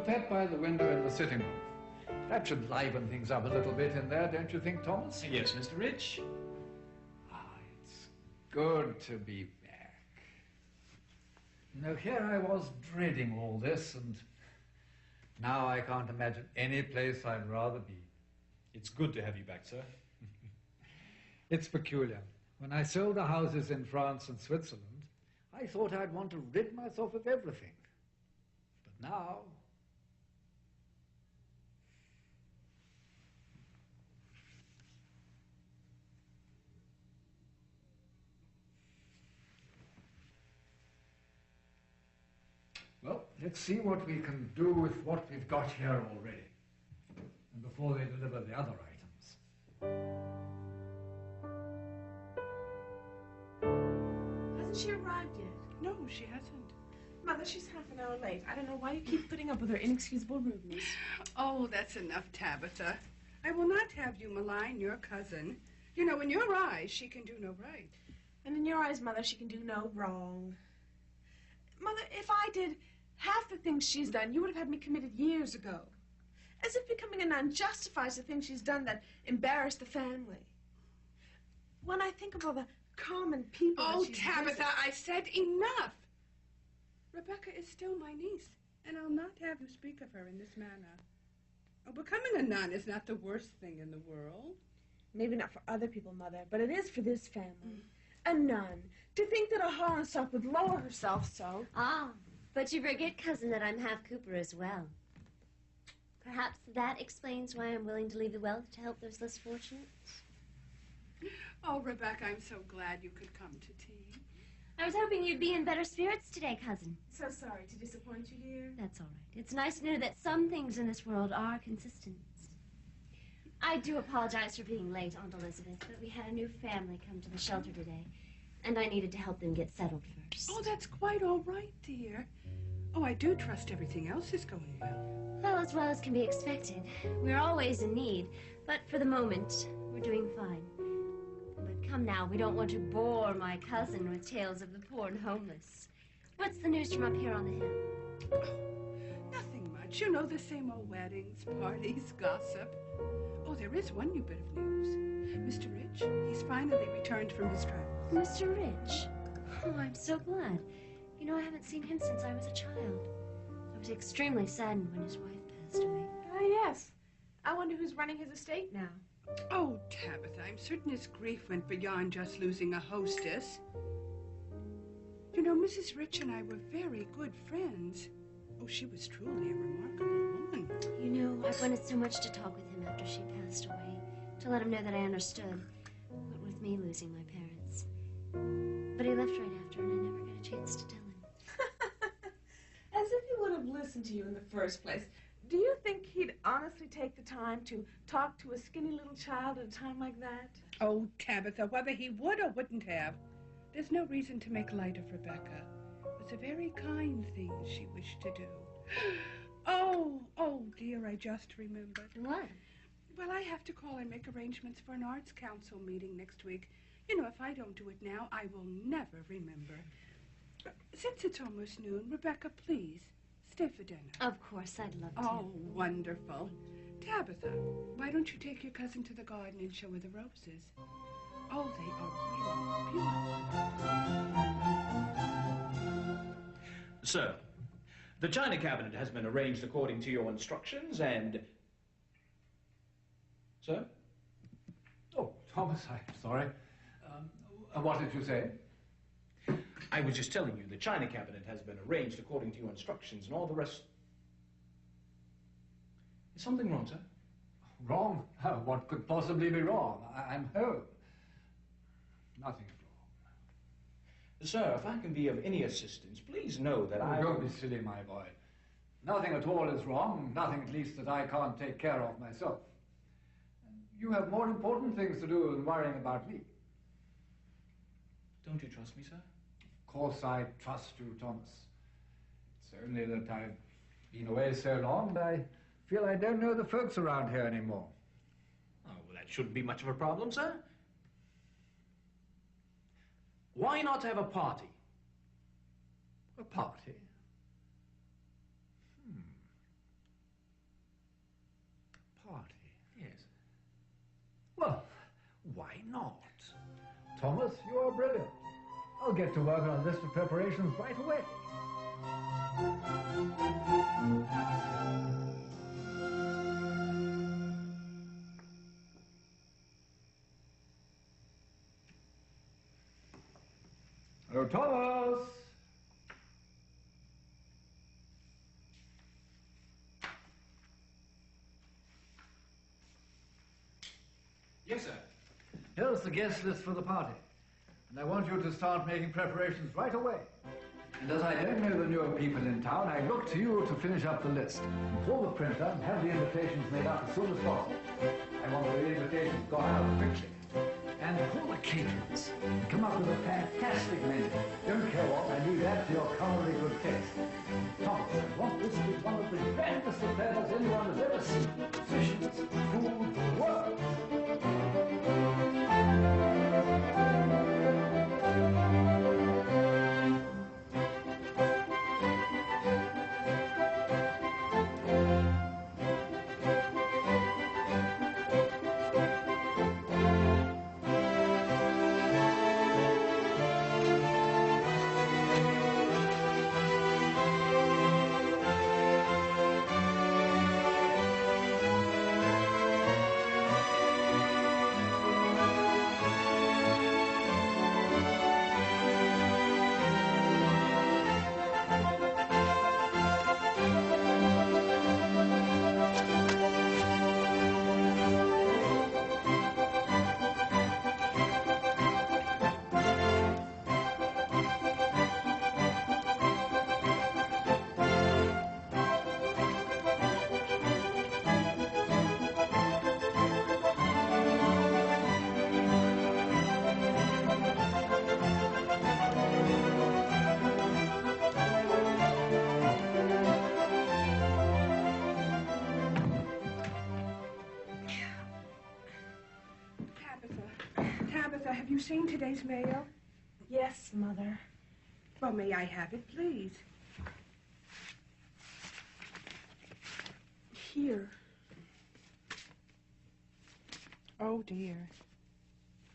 put that by the window in the sitting room. That should liven things up a little bit in there, don't you think, Thomas? Yes, Mr. Rich. Ah, it's good to be back. Here I was dreading all this, and now I can't imagine any place I'd rather be. It's good to have you back, sir. It's peculiar. When I sold the houses in France and Switzerland, I thought I'd want to rid myself of everything. But now... Well, let's see what we can do with what we've got here already. And before they deliver the other items. Hasn't she arrived yet? No, she hasn't. Mother, she's half an hour late. I don't know why you keep putting up with her inexcusable rudeness. Oh, that's enough, Tabitha. I will not have you malign your cousin. You know, in your eyes, she can do no right. And in your eyes, Mother, she can do no wrong. Mother, if I did half the things she's done, you would have had me committed years ago. As if becoming a nun justifies the things she's done that embarrass the family. When I think of all the common people... Oh, Tabitha, I said enough. Rebecca is still my niece, and I'll not have you speak of her in this manner. Oh, becoming a nun is not the worst thing in the world. Maybe not for other people, Mother, but it is for this family. A nun. To think that a Hohenstaufen would lower herself so. Ah, but you forget, cousin, that I'm half Cooper as well. Perhaps that explains why I'm willing to leave the wealth to help those less fortunate. Oh, Rebecca, I'm so glad you could come to tea. I was hoping you'd be in better spirits today, cousin. So sorry to disappoint you, dear. That's all right. It's nice to know that some things in this world are consistent. I do apologize for being late, Aunt Elizabeth, but we had a new family come to the shelter today, and I needed to help them get settled first. Oh, that's quite all right, dear. Oh, I do trust everything else is going well. Well as can be expected. We're always in need, but for the moment, we're doing fine. But come now, we don't want to bore my cousin with tales of the poor and homeless. What's the news from up here on the hill? Oh, nothing much. You know, the same old weddings, parties, gossip. Oh, there is one new bit of news. Mr. Rich, he's finally returned from his travels. Mr. Rich? Oh, I'm so glad. You know, I haven't seen him since I was a child. I was extremely saddened when his wife passed away. Ah, yes. I wonder who's running his estate now. Oh, Tabitha, I'm certain his grief went beyond just losing a hostess. You know, Mrs. Rich and I were very good friends. Oh, she was truly a remarkable woman. You know, I've wanted so much to talk with him after she passed away, to let him know that I understood, what with me losing my parents. But he left right after, and I never got a chance to tell him. As if he would have listened to you in the first place. Do you think he'd honestly take the time to talk to a skinny little child at a time like that? Oh, Tabitha, whether he would or wouldn't have, there's no reason to make light of Rebecca. It was a very kind thing she wished to do. Oh, dear, I just remembered. What? Well, I have to call and make arrangements for an arts council meeting next week. You know, if I don't do it now, I will never remember. Since it's almost noon, Rebecca, please, stay for dinner. Of course, I'd love to. Oh, wonderful. Tabitha, why don't you take your cousin to the garden and show her the roses? Oh, they are really beautiful. Sir, the china cabinet has been arranged according to your instructions and... Sir? Oh, Thomas, I'm sorry. What did you say? I was just telling you the china cabinet has been arranged according to your instructions and all the rest... Is something wrong, sir? Wrong? Oh, what could possibly be wrong? I'm home. Nothing at all. Sir, if I can be of any assistance, please know that I... Don't be silly, my boy. Nothing at all is wrong, nothing at least that I can't take care of myself. You have more important things to do than worrying about me. Don't you trust me, sir? Of course I trust you, Thomas. It's only that I've been away so long that I feel I don't know the folks around here anymore. Oh, well, that shouldn't be much of a problem, sir. Why not have a party? A party? not? Thomas, you are brilliant. I'll get to work on a list of preparations right away. Oh, Thomas! Yes, sir. Here's the guest list for the party. And I want you to start making preparations right away. And as I don't know the newer people in town, I look to you to finish up the list. Call the printer and have the invitations made up as soon as possible. I want the invitations gone out quickly. And call the caterers and come up with a fantastic menu. Don't care what, I need that to your culinary good taste. Thomas, I want this to be one of the grandest affairs anyone has ever seen. Musicians, food, work. Have you seen today's mail? Yes, Mother. Well, may I have it, please? Here. Oh, dear.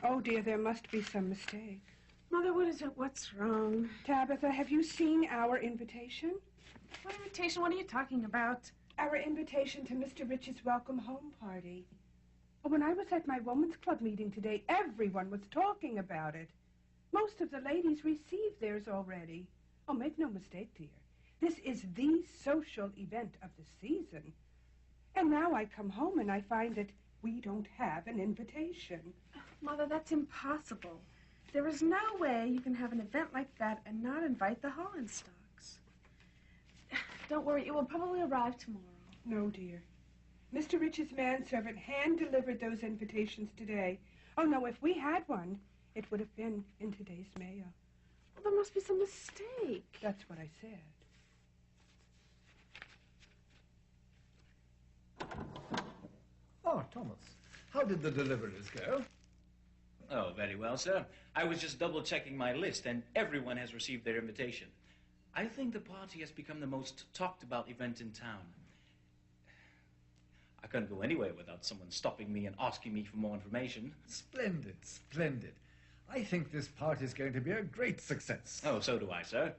Oh, dear, there must be some mistake. Mother, what is it? What's wrong? Tabitha, have you seen our invitation? What invitation? What are you talking about? Our invitation to Mr. Rich's welcome home party. When I was at my Women's Club meeting today, everyone was talking about it. Most of the ladies received theirs already. Oh, make no mistake, dear. This is the social event of the season. And now I come home and I find that we don't have an invitation. Mother, that's impossible. There is no way you can have an event like that and not invite the Hollenstocks. Don't worry, it will probably arrive tomorrow. No, dear. Mr. Rich's manservant hand-delivered those invitations today. Oh, no, if we had one, it would have been in today's mail. Well, there must be some mistake. That's what I said. Oh, Thomas, how did the deliveries go? Oh, very well, sir. I was just double-checking my list, and everyone has received their invitation. I think the party has become the most talked-about event in town. I couldn't go anywhere without someone stopping me and asking me for more information. Splendid, splendid. I think this party is going to be a great success. Oh, so do I, sir.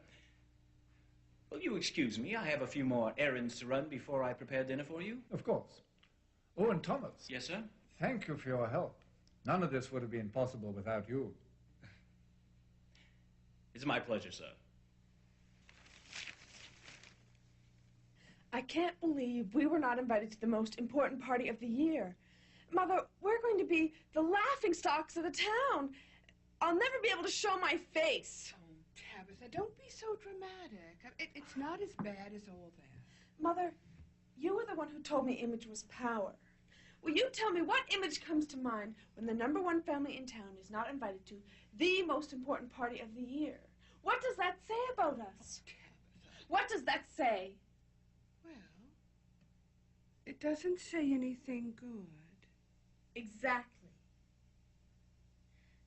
Will you excuse me? I have a few more errands to run before I prepare dinner for you. Of course. Oh, and Thomas. Yes, sir? Thank you for your help. None of this would have been possible without you. It's my pleasure, sir. I can't believe we were not invited to the most important party of the year. Mother, we're going to be the laughingstocks of the town. I'll never be able to show my face. Oh, Tabitha, don't be so dramatic. It's not as bad as all that. Mother, you were the one who told me image was power. Will you tell me what image comes to mind when the #1 family in town is not invited to the most important party of the year? What does that say about us? Oh, Tabitha. What does that say? Well, it doesn't say anything good. Exactly.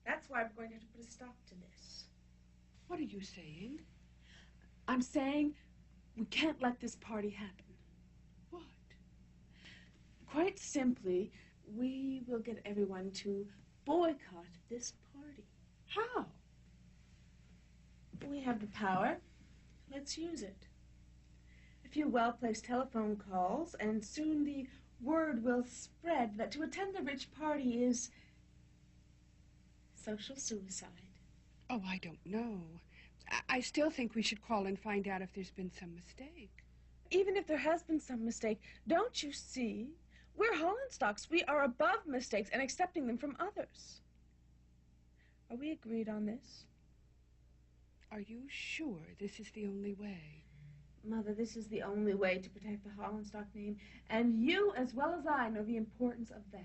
That's why we're going to have to put a stop to this. What are you saying? I'm saying we can't let this party happen. What? Quite simply, we will get everyone to boycott this party. How? We have the power. Let's use it. A few well-placed telephone calls, and soon the word will spread that to attend the rich party is social suicide. Oh, I don't know. I still think we should call and find out if there's been some mistake. Even if there has been some mistake, don't you see? We're Hollandstocks. We are above mistakes and accepting them from others. Are we agreed on this? Are you sure this is the only way? Mother, this is the only way to protect the Hollandstock name, and you, as well as I, know the importance of that.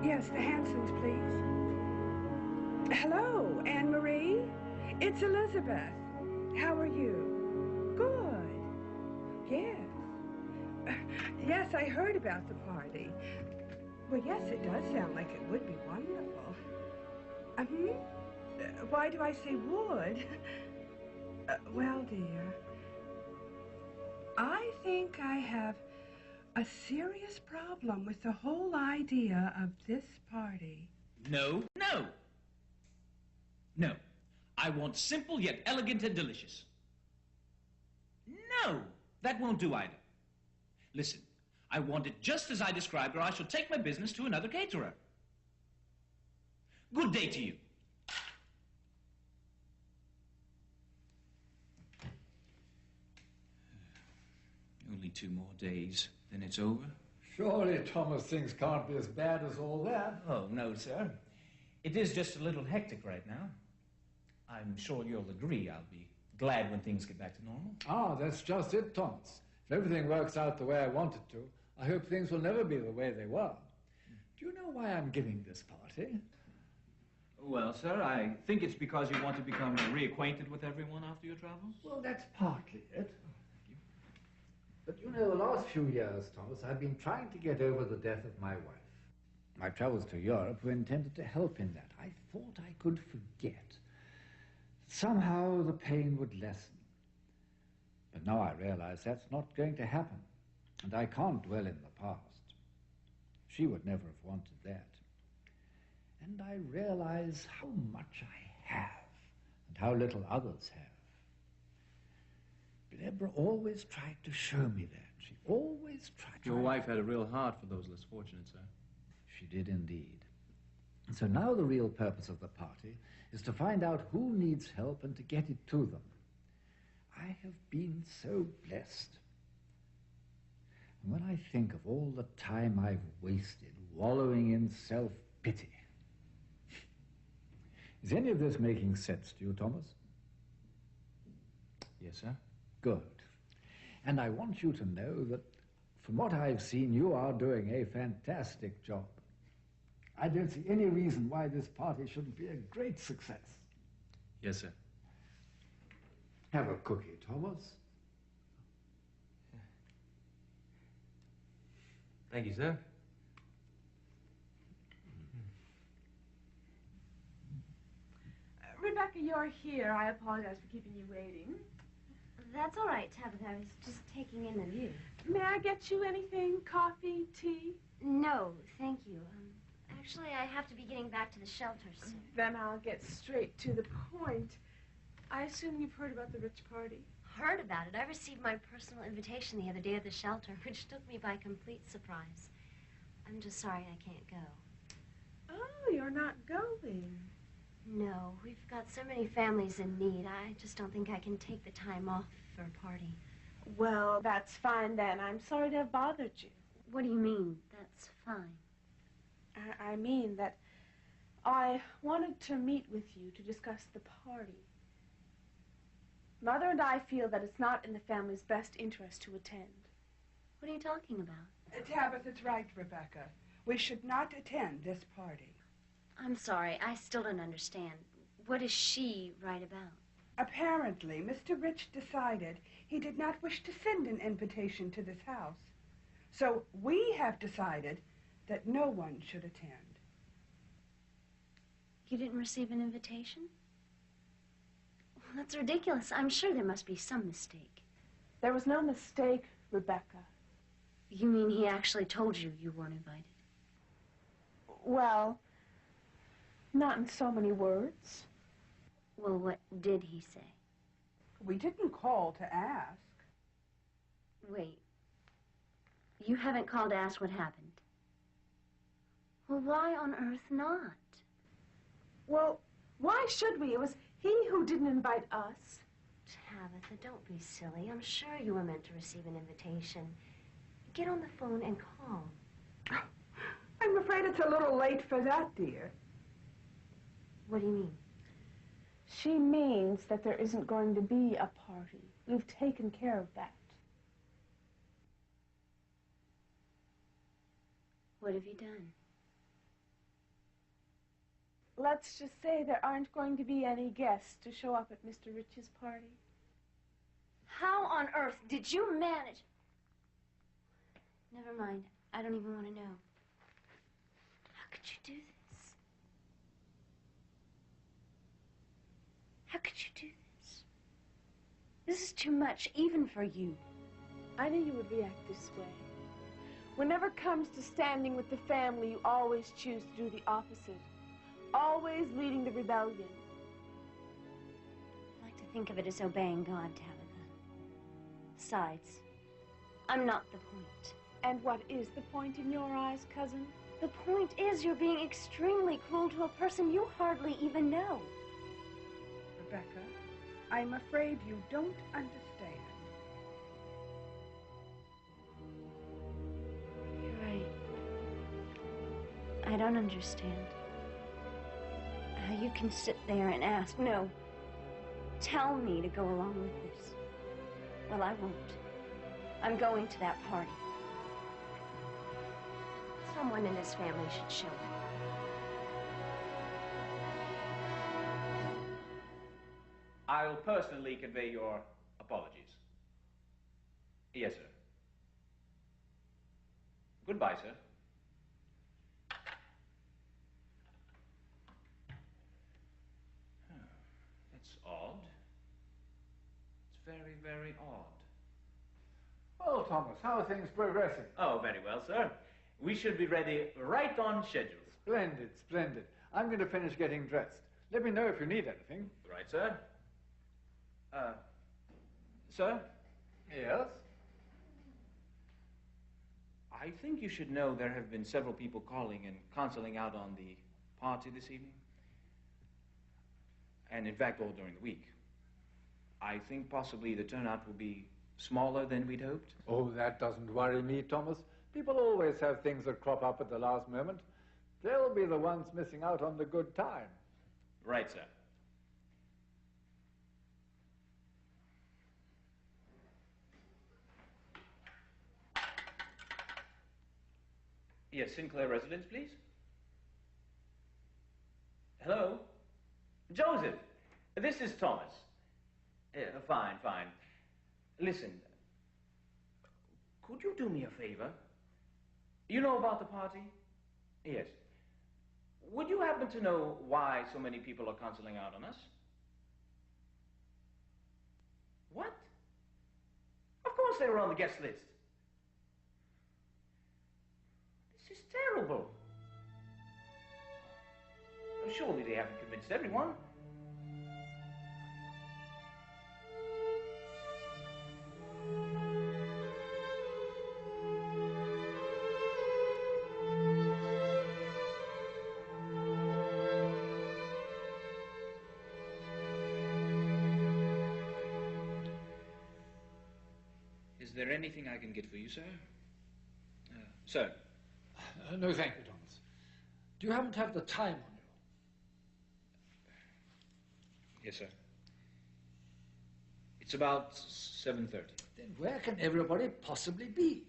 Yes, the Hansons, please. Hello, Anne-Marie. It's Elisabeth. How are you? Good. Yes. Yes, I heard about the party. Well, yes, it does sound like it would be wonderful. Why do I say would? Well, dear, I think I have a serious problem with the whole idea of this party. No, no. No. I want simple yet elegant and delicious. No, that won't do either. Listen, I want it just as I described, or I shall take my business to another caterer. Good day to you. Only 2 more days, then it's over. Surely, Thomas, things can't be as bad as all that. Oh, no, sir. It is just a little hectic right now. I'm sure you'll agree I'll be glad when things get back to normal. Ah, that's just it, Thomas. If everything works out the way I want it to, I hope things will never be the way they were. Do you know why I'm giving this party? Well, sir, I think it's because you want to become reacquainted with everyone after your travels. Well, that's partly it. But you know, the last few years, Thomas, I've been trying to get over the death of my wife. My travels to Europe were intended to help in that. I thought I could forget. Somehow the pain would lessen. But now I realize that's not going to happen, and I can't dwell in the past. She would never have wanted that. And I realize how much I have, and how little others have. Deborah always tried to show me that. She always tried to... Your wife had a real heart for those less fortunate, sir. She did indeed. And so now the real purpose of the party is to find out who needs help and to get it to them. I have been so blessed. And when I think of all the time I've wasted wallowing in self-pity... Is any of this making sense to you, Thomas? Yes, sir. Good. And I want you to know that from what I've seen, you are doing a fantastic job. I don't see any reason why this party shouldn't be a great success. Yes, sir. Have a cookie, Thomas. Thank you, sir. Rebecca, you're here. I apologize for keeping you waiting. That's all right, Tabitha. I was just taking in the view. May I get you anything? Coffee, tea? No, thank you. Actually, I have to be getting back to the shelter soon. Then I'll get straight to the point. I assume you've heard about the rich party. Heard about it. I received my personal invitation the other day at the shelter, which took me by complete surprise. I'm just sorry I can't go. Oh, you're not going. No, we've got so many families in need. I just don't think I can take the time off for a party. Well, that's fine then. I'm sorry to have bothered you. What do you mean, that's fine? I mean that I wanted to meet with you to discuss the party. Mother and I feel that it's not in the family's best interest to attend. What are you talking about? Tabitha's right, Rebecca. We should not attend this party. I'm sorry, I still don't understand. What is she right about? Apparently, Mr. Rich decided he did not wish to send an invitation to this house. So we have decided that no one should attend. You didn't receive an invitation? Well, that's ridiculous. I'm sure there must be some mistake. There was no mistake, Rebecca. You mean he actually told you you weren't invited? Well, not in so many words. Well, what did he say? We didn't call to ask. Wait. You haven't called to ask what happened? Well, why on earth not? Well, why should we? It was he who didn't invite us. Tabitha, don't be silly. I'm sure you were meant to receive an invitation. Get on the phone and call. I'm afraid it's a little late for that, dear. What do you mean? She means that there isn't going to be a party. We've taken care of that. What have you done? Let's just say there aren't going to be any guests to show up at Mr. Rich's party. How on earth did you manage? Never mind. I don't even want to know. How could you do this? How could you do this? This is too much, even for you. I knew you would react this way. Whenever it comes to standing with the family, you always choose to do the opposite. Always leading the rebellion. I like to think of it as obeying God, Tabitha. Besides, I'm not the point. And what is the point in your eyes, cousin? The point is you're being extremely cruel to a person you hardly even know. Rebecca, I'm afraid you don't understand. You're right. I don't understand. How you can sit there and ask, no, tell me to go along with this. Well, I won't. I'm going to that party. Someone in this family should show up. I'll personally convey your apologies. Yes, sir. Goodbye, sir. That's odd. It's very, very odd. Well, Thomas, how are things progressing? Oh, very well, sir. We should be ready right on schedule. Splendid, splendid. I'm going to finish getting dressed. Let me know if you need anything. Right, sir. Sir? Yes? I think you should know there have been several people calling and canceling out on the party this evening. And in fact, all during the week. I think possibly the turnout will be smaller than we'd hoped. Oh, that doesn't worry me, Thomas. People always have things that crop up at the last moment. They'll be the ones missing out on the good time. Right, sir. Yes, Sinclair residence, please. Hello? Joseph, this is Thomas. Fine, fine. Listen, could you do me a favor? You know about the party? Yes. Would you happen to know why so many people are canceling out on us? What? Of course they were on the guest list. This is terrible. Surely they haven't convinced everyone. Is there anything I can get for you, sir? Sir? No, thank you, Thomas. Do you happen to have the time on you? Yes, sir. It's about 7:30. Then where can everybody possibly be?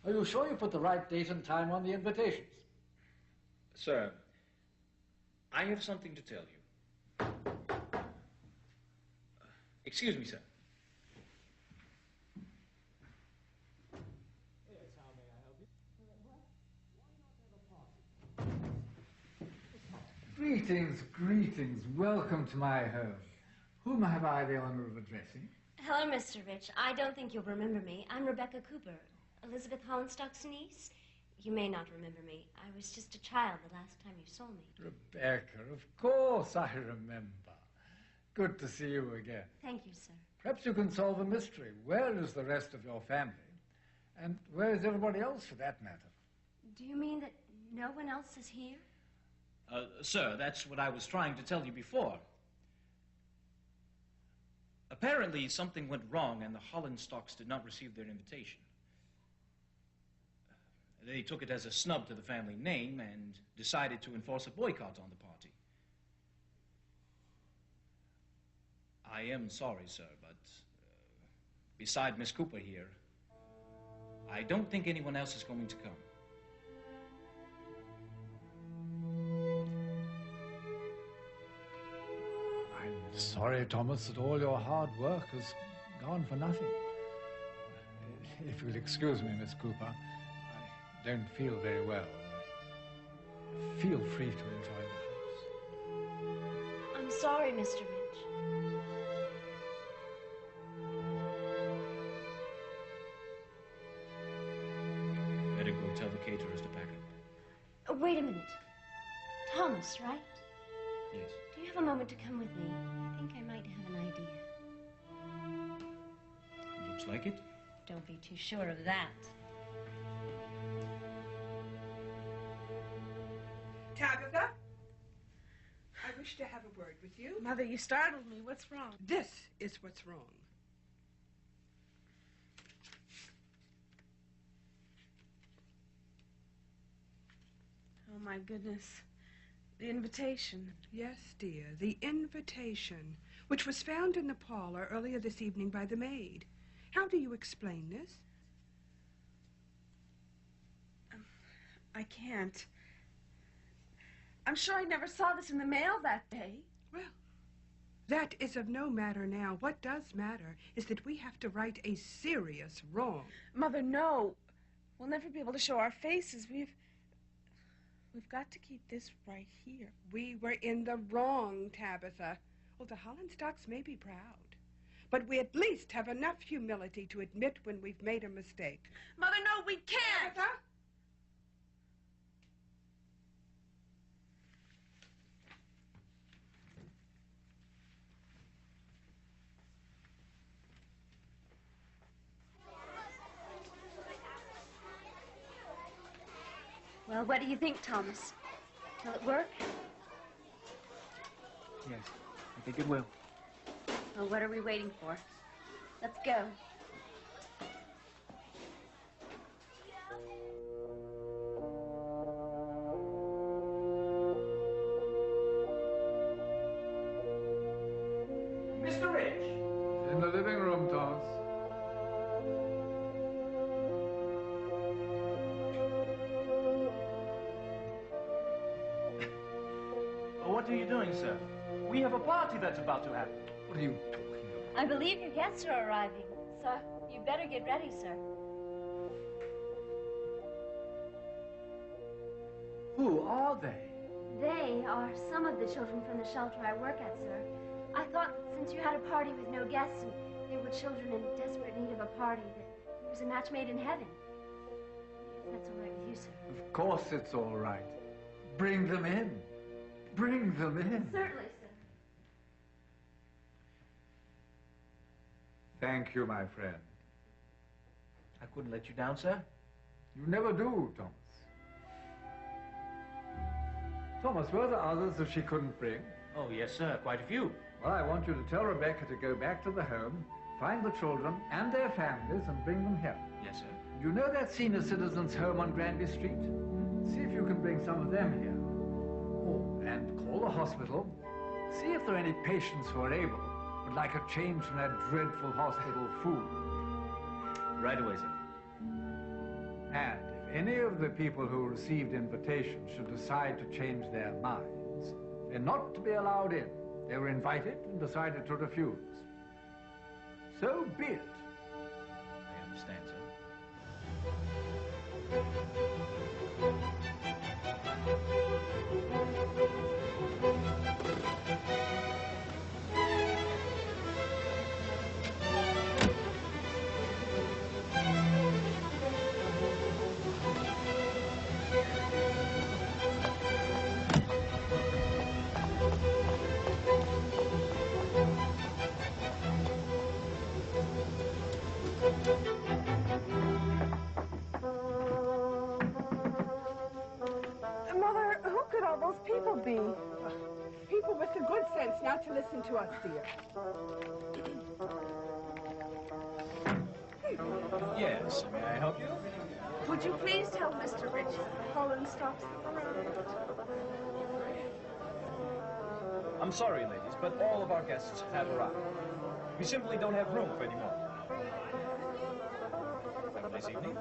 Are you sure you put the right date and time on the invitations? Sir, I have something to tell you. Excuse me, sir. Yes, how may I help you? greetings. Welcome to my home. Whom have I the honor of addressing? Hello, Mr. Rich. I don't think you'll remember me. I'm Rebecca Cooper, Elisabeth Hollenstock's niece. You may not remember me. I was just a child the last time you saw me. Rebecca, of course I remember. Good to see you again. Thank you, sir. Perhaps you can solve a mystery. Where is the rest of your family? And where is everybody else, for that matter? Do you mean that no one else is here? Sir, that's what I was trying to tell you before. Apparently, something went wrong and the Hollenstocks did not receive their invitation. They took it as a snub to the family name and decided to enforce a boycott on the party. I am sorry, sir, but beside Miss Cooper here, I don't think anyone else is going to come. I'm sorry, Thomas, that all your hard work has gone for nothing. If you'll excuse me, Miss Cooper, I don't feel very well. Feel free to enjoy the house. I'm sorry, Mr. Rich. Better go tell the caterers to pack up. Wait a minute. Thomas, right? Yes. Do you have a moment to come with me? I think I might have an idea. Looks like it. Don't be too sure of that. Tabitha, I wish to have a word with you. Mother, you startled me. What's wrong? This is what's wrong. Oh, my goodness. The invitation. Yes, dear, the invitation, which was found in the parlor earlier this evening by the maid. How do you explain this? I can't. I'm sure I never saw this in the mail that day. Well, that is of no matter now. What does matter is that we have to right a serious wrong. Mother, no. We'll never be able to show our faces. We've got to keep this right here. We were in the wrong, Tabitha. Oh, the Hollenstocks may be proud, but we at least have enough humility to admit when we've made a mistake. Mother, no, we can't. Tabitha? Well, what do you think, Thomas? Will it work? Yes, I think it will. Well, what are we waiting for? Let's go. Mr. Rich! In the living room, Thomas. What are you doing, sir? We have a party that's about to happen. What are you talking about? I believe your guests are arriving, so you better get ready, sir. Who are they? They are some of the children from the shelter I work at, sir. I thought that since you had a party with no guests and they were children in desperate need of a party, that it was a match made in heaven. If that's all right with you, sir. Of course it's all right. Bring them in. Bring them in. Certainly, sir. Thank you, my friend. I couldn't let you down, sir. You never do, Thomas. Thomas, were there others that she couldn't bring? Oh, yes, sir. Quite a few. Well, I want you to tell Rebecca to go back to the home, find the children and their families, and bring them here. Yes, sir. You know that senior citizens' home on Granby Street? See if you can bring some of them here. Oh, and call the hospital. See if there are any patients who are able, would like a change from that dreadful hospital food. Right away, sir. And if any of the people who received invitations should decide to change their minds, they're not to be allowed in. They were invited and decided to refuse. So be it. I understand, sir. come to us, dear. Yes, may I help you? Would you please tell Mr. Richard that Holland stops them around? I'm sorry, ladies, but all of our guests have arrived. We simply don't have room for any more. Have a nice evening.